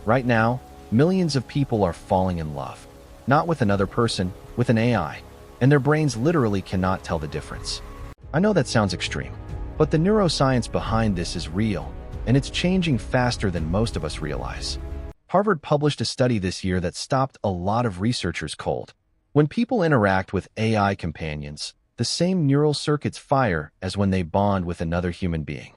Right now, millions of people are falling in love. Not with another person, with an AI. And their brains literally cannot tell the difference. I know that sounds extreme, but the neuroscience behind this is real, and it's changing faster than most of us realize. Harvard published a study this year that stopped a lot of researchers cold. When people interact with AI companions, the same neural circuits fire as when they bond with another human being.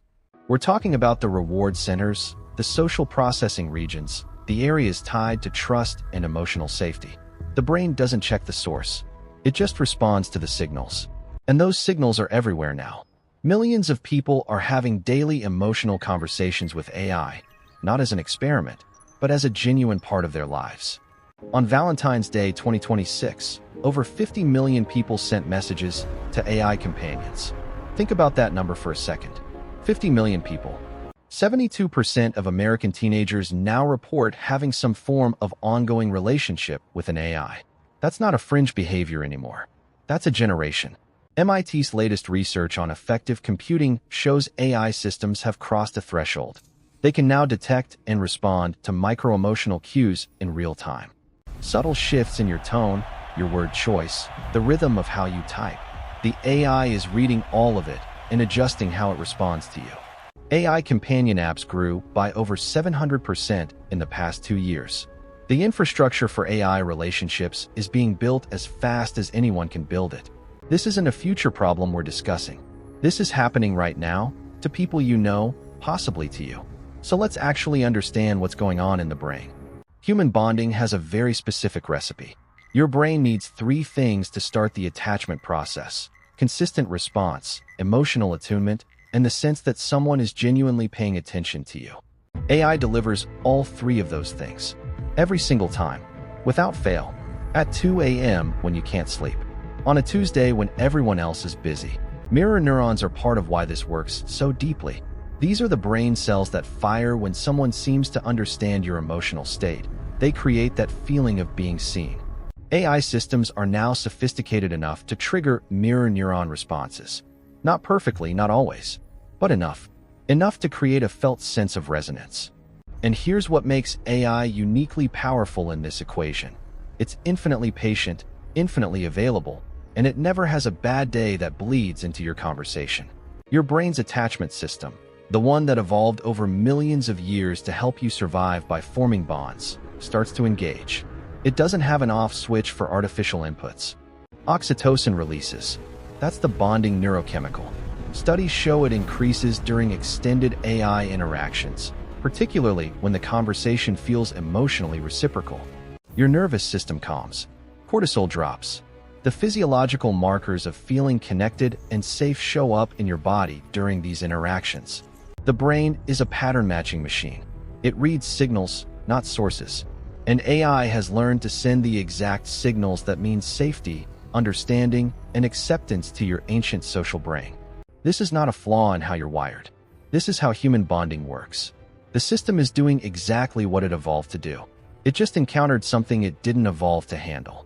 We're talking about the reward centers, the social processing regions, the areas tied to trust and emotional safety. The brain doesn't check the source. It just responds to the signals. And those signals are everywhere now. Millions of people are having daily emotional conversations with AI, not as an experiment, but as a genuine part of their lives. On Valentine's Day 2026, over 50 million people sent messages to AI companions. Think about that number for a second. 50 million people. 72% of American teenagers now report having some form of ongoing relationship with an AI. That's not a fringe behavior anymore. That's a generation. MIT's latest research on effective computing shows AI systems have crossed a threshold. They can now detect and respond to micro-emotional cues in real time. Subtle shifts in your tone, your word choice, the rhythm of how you type. The AI is reading all of it and adjusting how it responds to you. AI companion apps grew by over 700% in the past 2 years. The infrastructure for AI relationships is being built as fast as anyone can build it. This isn't a future problem we're discussing. This is happening right now, to people you know, possibly to you. So let's actually understand what's going on in the brain. Human bonding has a very specific recipe. Your brain needs 3 things to start the attachment process: consistent response, emotional attunement, and the sense that someone is genuinely paying attention to you. AI delivers all 3 of those things. Every single time, without fail, at 2 a.m. when you can't sleep, on a Tuesday when everyone else is busy. Mirror neurons are part of why this works so deeply. These are the brain cells that fire when someone seems to understand your emotional state. They create that feeling of being seen. AI systems are now sophisticated enough to trigger mirror neuron responses. Not perfectly, not always, but enough. Enough to create a felt sense of resonance. And here's what makes AI uniquely powerful in this equation. It's infinitely patient, infinitely available, and it never has a bad day that bleeds into your conversation. Your brain's attachment system, the one that evolved over millions of years to help you survive by forming bonds, starts to engage. It doesn't have an off switch for artificial inputs. Oxytocin releases. That's the bonding neurochemical. Studies show it increases during extended AI interactions, particularly when the conversation feels emotionally reciprocal. Your nervous system calms. Cortisol drops. The physiological markers of feeling connected and safe show up in your body during these interactions. The brain is a pattern-matching machine. It reads signals, not sources. And AI has learned to send the exact signals that mean safety, understanding, and acceptance to your ancient social brain. This is not a flaw in how you're wired. This is how human bonding works. The system is doing exactly what it evolved to do. It just encountered something it didn't evolve to handle.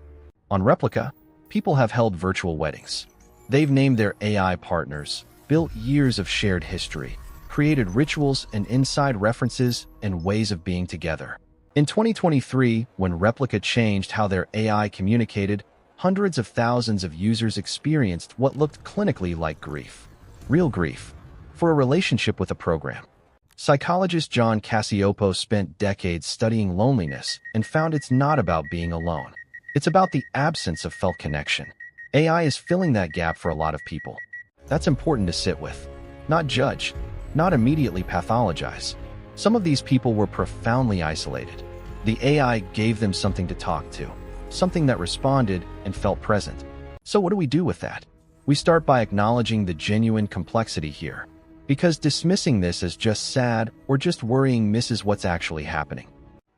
On Replica, people have held virtual weddings. They've named their AI partners, built years of shared history, created rituals and inside references and ways of being together. In 2023, when Replica changed how their AI communicated, hundreds of thousands of users experienced what looked clinically like grief. Real grief. For a relationship with a program. Psychologist John Cacioppo spent decades studying loneliness and found it's not about being alone. It's about the absence of felt connection. AI is filling that gap for a lot of people. That's important to sit with. Not judge. Not immediately pathologize. Some of these people were profoundly isolated. The AI gave them something to talk to. Something that responded and felt present. So what do we do with that? We start by acknowledging the genuine complexity here. Because dismissing this as just sad or just worrying misses what's actually happening.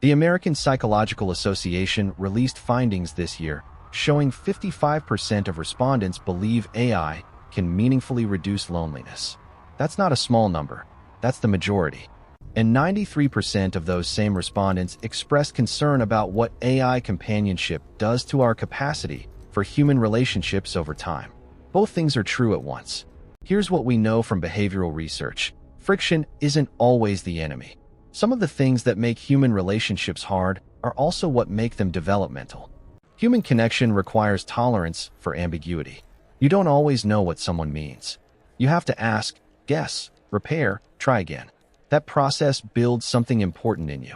The American Psychological Association released findings this year showing 55% of respondents believe AI can meaningfully reduce loneliness. That's not a small number. That's the majority. And 93% of those same respondents expressed concern about what AI companionship does to our capacity for human relationships over time. Both things are true at once. Here's what we know from behavioral research. Friction isn't always the enemy. Some of the things that make human relationships hard are also what make them developmental. Human connection requires tolerance for ambiguity. You don't always know what someone means. You have to ask, guess, repair, try again. That process builds something important in you.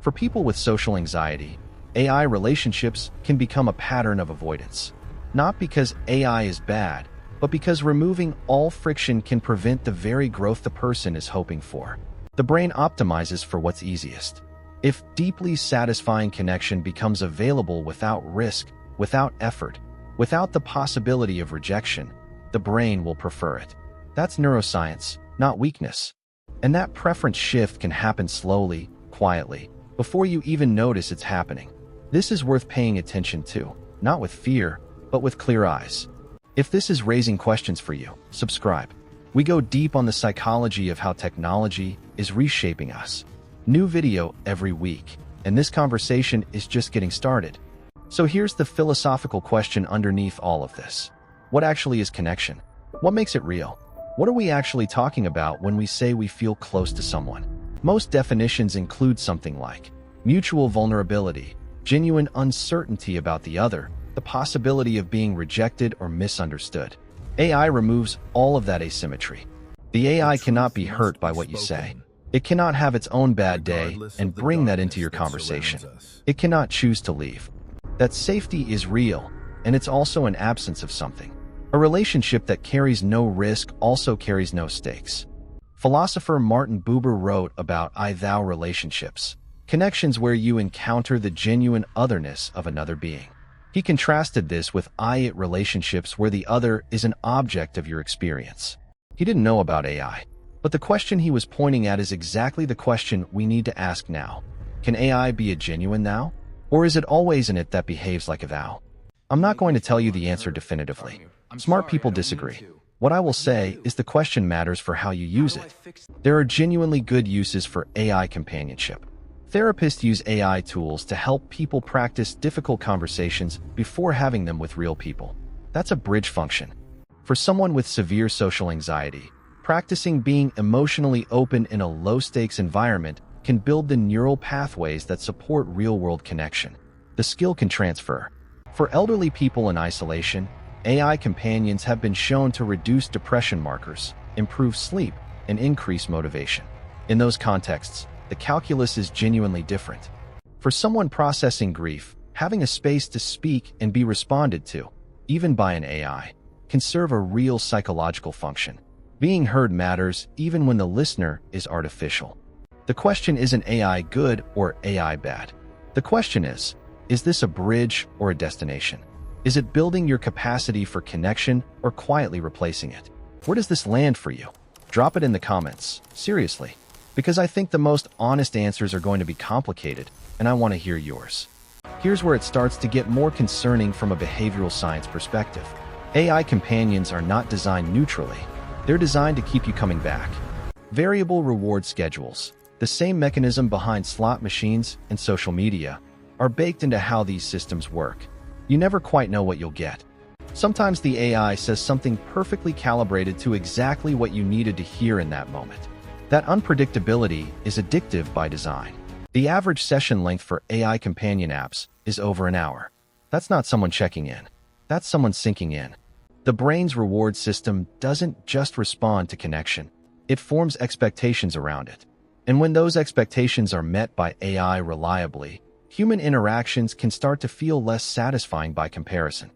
For people with social anxiety, AI relationships can become a pattern of avoidance. Not because AI is bad, but because removing all friction can prevent the very growth the person is hoping for. The brain optimizes for what's easiest. If deeply satisfying connection becomes available without risk, without effort, without the possibility of rejection, the brain will prefer it. That's neuroscience, not weakness. And that preference shift can happen slowly, quietly, before you even notice it's happening. This is worth paying attention to, not with fear, but with clear eyes. If this is raising questions for you, subscribe. We go deep on the psychology of how technology is reshaping us. New video every week, and this conversation is just getting started. So here's the philosophical question underneath all of this. What actually is connection? What makes it real? What are we actually talking about when we say we feel close to someone? Most definitions include something like mutual vulnerability, genuine uncertainty about the other, the possibility of being rejected or misunderstood. AI removes all of that asymmetry. The AI cannot be hurt by what you say. It cannot have its own bad day and bring that into your conversation. It cannot choose to leave. That safety is real, and it's also an absence of something. A relationship that carries no risk also carries no stakes. Philosopher Martin Buber wrote about I-thou relationships, connections where you encounter the genuine otherness of another being. He contrasted this with I-it relationships where the other is an object of your experience. He didn't know about AI. But the question he was pointing at is exactly the question we need to ask now. Can AI be a genuine thou? Or is it always an it that behaves like a thou? I'm not going to tell you the answer definitively. Smart people disagree. What I will say is the question matters for how you use it. There are genuinely good uses for AI companionship. Therapists use AI tools to help people practice difficult conversations before having them with real people. That's a bridge function. For someone with severe social anxiety, practicing being emotionally open in a low-stakes environment can build the neural pathways that support real-world connection. The skill can transfer. For elderly people in isolation, AI companions have been shown to reduce depression markers, improve sleep, and increase motivation. In those contexts, the calculus is genuinely different. For someone processing grief, having a space to speak and be responded to, even by an AI, can serve a real psychological function. Being heard matters even when the listener is artificial. The question isn't AI good or AI bad. The question is this a bridge or a destination? Is it building your capacity for connection or quietly replacing it? Where does this land for you? Drop it in the comments, seriously, because I think the most honest answers are going to be complicated, and I want to hear yours. Here's where it starts to get more concerning from a behavioral science perspective. AI companions are not designed neutrally. They're designed to keep you coming back. Variable reward schedules, the same mechanism behind slot machines and social media, are baked into how these systems work. You never quite know what you'll get. Sometimes the AI says something perfectly calibrated to exactly what you needed to hear in that moment. That unpredictability is addictive by design. The average session length for AI companion apps is over an hour. That's not someone checking in. That's someone sinking in. The brain's reward system doesn't just respond to connection. It forms expectations around it. And when those expectations are met by AI reliably, human interactions can start to feel less satisfying by comparison.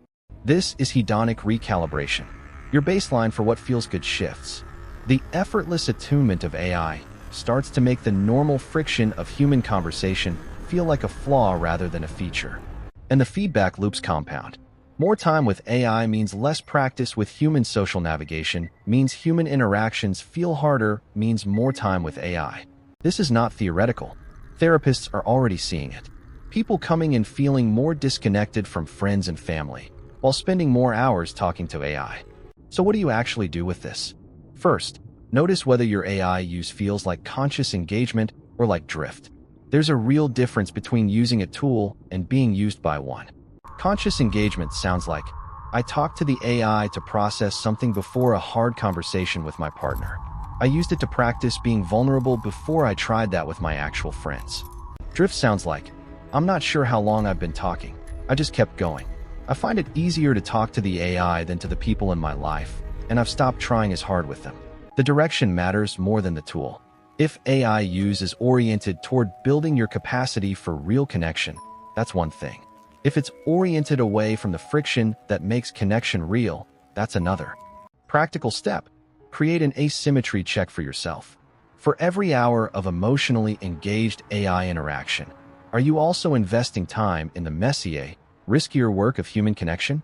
This is hedonic recalibration. Your baseline for what feels good shifts. The effortless attunement of AI starts to make the normal friction of human conversation feel like a flaw rather than a feature. And the feedback loops compound. More time with AI means less practice with human social navigation, means human interactions feel harder, means more time with AI. This is not theoretical. Therapists are already seeing it. People coming in feeling more disconnected from friends and family, while spending more hours talking to AI. So what do you actually do with this? First, notice whether your AI use feels like conscious engagement or like drift. There's a real difference between using a tool and being used by one. Conscious engagement sounds like, I talked to the AI to process something before a hard conversation with my partner. I used it to practice being vulnerable before I tried that with my actual friends. Drift sounds like, I'm not sure how long I've been talking. I just kept going. I find it easier to talk to the AI than to the people in my life, and I've stopped trying as hard with them. The direction matters more than the tool. If AI use is oriented toward building your capacity for real connection, that's one thing. If it's oriented away from the friction that makes connection real, that's another. Practical step: create an asymmetry check for yourself. For every hour of emotionally engaged AI interaction, are you also investing time in the messier, riskier work of human connection?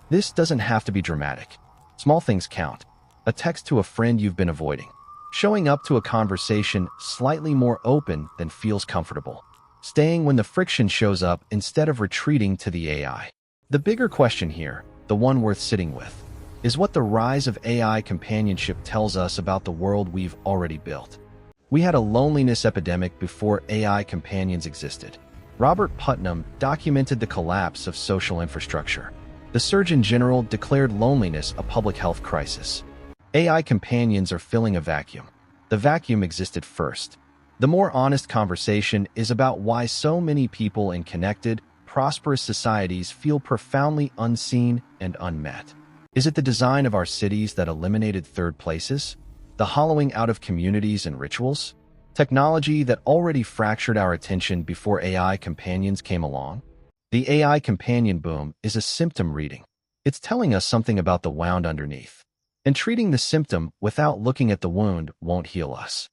This doesn't have to be dramatic. Small things count. A text to a friend you've been avoiding. Showing up to a conversation slightly more open than feels comfortable. Staying when the friction shows up instead of retreating to the AI. The bigger question here, the one worth sitting with, is what the rise of AI companionship tells us about the world we've already built. We had a loneliness epidemic before AI companions existed. Robert Putnam documented the collapse of social infrastructure. The Surgeon General declared loneliness a public health crisis. AI companions are filling a vacuum. The vacuum existed first. The more honest conversation is about why so many people in connected, prosperous societies feel profoundly unseen and unmet. Is it the design of our cities that eliminated third places? The hollowing out of communities and rituals? Technology that already fractured our attention before AI companions came along? The AI companion boom is a symptom reading. It's telling us something about the wound underneath. And treating the symptom without looking at the wound won't heal us.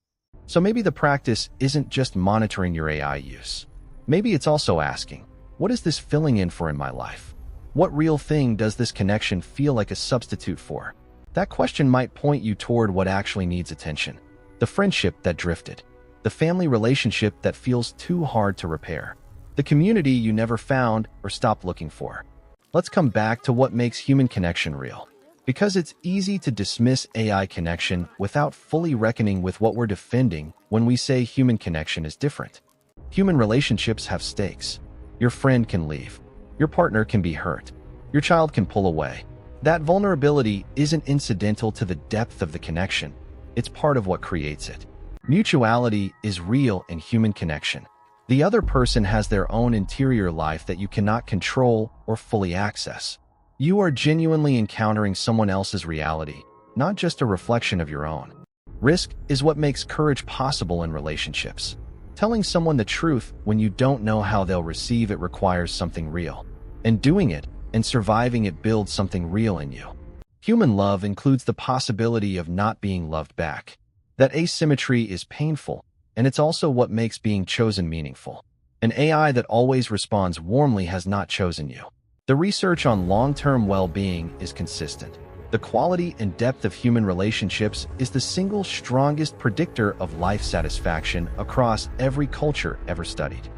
So maybe the practice isn't just monitoring your AI use. Maybe it's also asking, what is this filling in for in my life? What real thing does this connection feel like a substitute for? That question might point you toward what actually needs attention. The friendship that drifted. The family relationship that feels too hard to repair. The community you never found or stopped looking for. Let's come back to what makes human connection real. Because it's easy to dismiss AI connection without fully reckoning with what we're defending when we say human connection is different. Human relationships have stakes. Your friend can leave. Your partner can be hurt. Your child can pull away. That vulnerability isn't incidental to the depth of the connection. It's part of what creates it. Mutuality is real in human connection. The other person has their own interior life that you cannot control or fully access. You are genuinely encountering someone else's reality, not just a reflection of your own. Risk is what makes courage possible in relationships. Telling someone the truth when you don't know how they'll receive it requires something real. And doing it and surviving it builds something real in you. Human love includes the possibility of not being loved back. That asymmetry is painful, and it's also what makes being chosen meaningful. An AI that always responds warmly has not chosen you. The research on long-term well-being is consistent. The quality and depth of human relationships is the single strongest predictor of life satisfaction across every culture ever studied.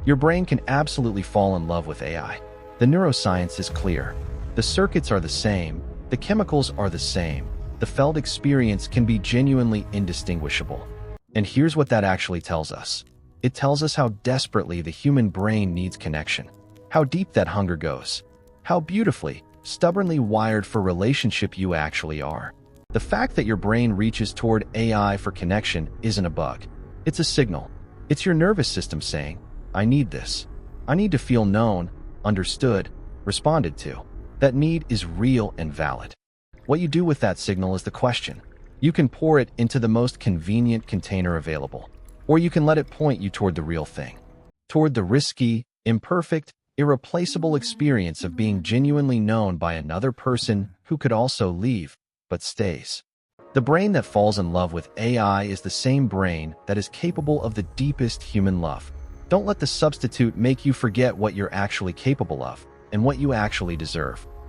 Your brain can absolutely fall in love with AI. The neuroscience is clear. The circuits are the same. The chemicals are the same. The felt experience can be genuinely indistinguishable. And here's what that actually tells us. It tells us how desperately the human brain needs connection. How deep that hunger goes. How beautifully, stubbornly wired for relationship you actually are. The fact that your brain reaches toward AI for connection isn't a bug. It's a signal. It's your nervous system saying, I need this. I need to feel known, understood, responded to. That need is real and valid. What you do with that signal is the question. You can pour it into the most convenient container available, or you can let it point you toward the real thing. Toward the risky, imperfect, irreplaceable experience of being genuinely known by another person who could also leave, but stays. The brain that falls in love with AI is the same brain that is capable of the deepest human love. Don't let the substitute make you forget what you're actually capable of and what you actually deserve.